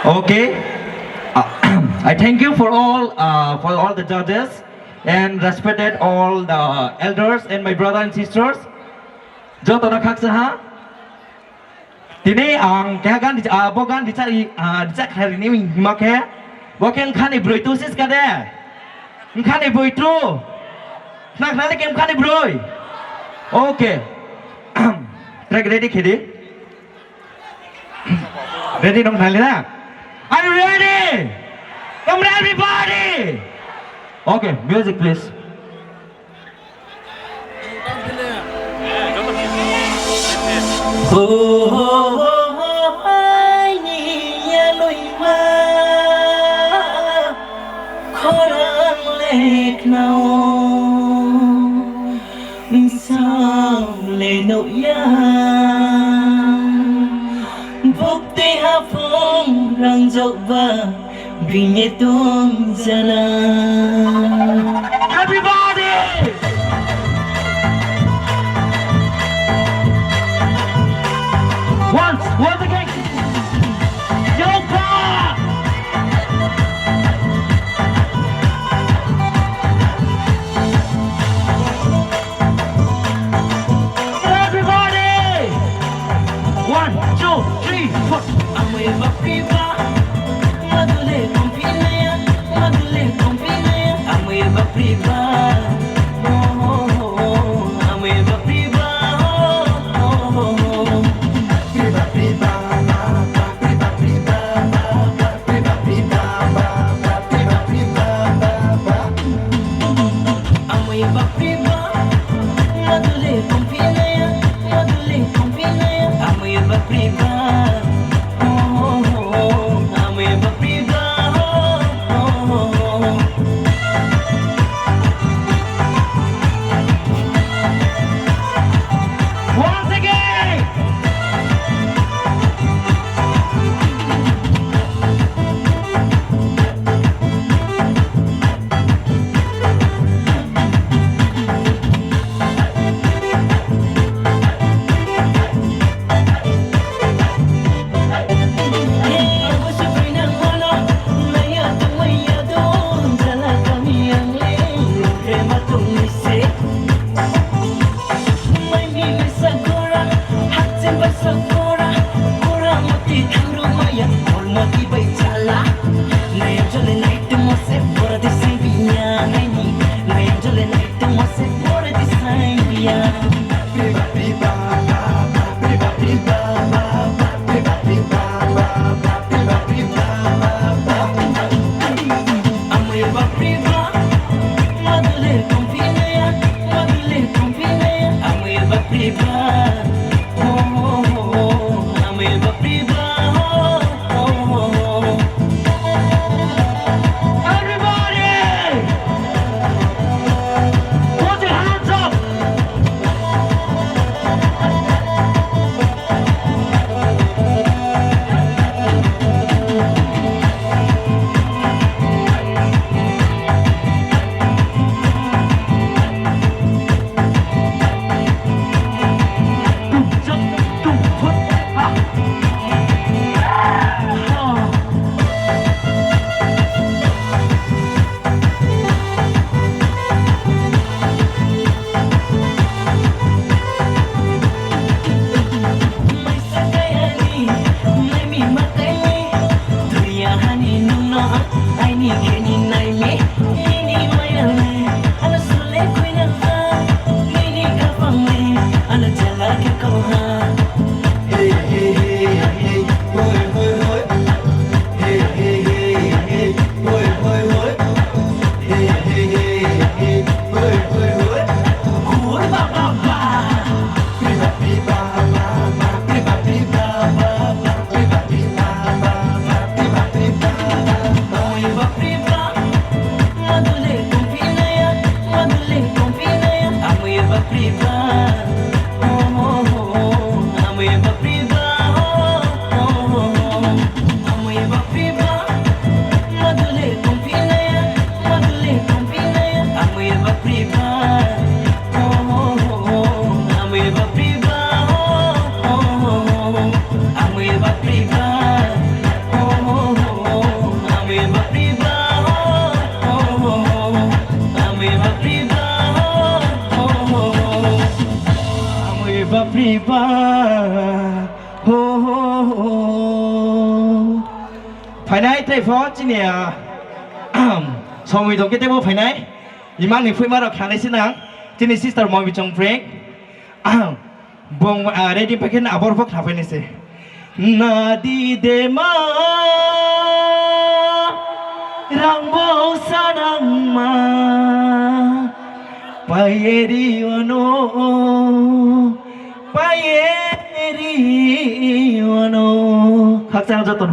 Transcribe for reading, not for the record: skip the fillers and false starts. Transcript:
Okay. I thank you for all the judges and respected all the elders and my brothers and sisters. Jotona kaksaha. Tini ang kagan di bogan dicak hari ini make. Boken khani broi tu sis kade. Khani broi tu. Nak nanti kem khani broi. Okay. Track ready kidi. Ready dong Thalina? Are you ready? Come on everybody! Okay, music please. Bukti hapong rang jokba binetong jalan. Everybody! Once again. Yoga! Everybody! 1, 2, 3, 4. Amoy bapriba, madule kompilaya, madule kompilaya. Amoy bapriba, amoy bapriba, priba priba, priba priba, priba priba, priba priba. Amoy bapriba, madule kompilaya, madule kompilaya. Amoy bapriba. priba ho ho ho phải này thầy phó chị nè sau người đồng kết tiếp phải này imang ni phui mà đọc khán xin nắng chị nè sister mong bị trong break bông ready pakai na abor vok apa ni se nadi dema rang bau sadang ma payeri wano payeri wano khắc sang cho tuần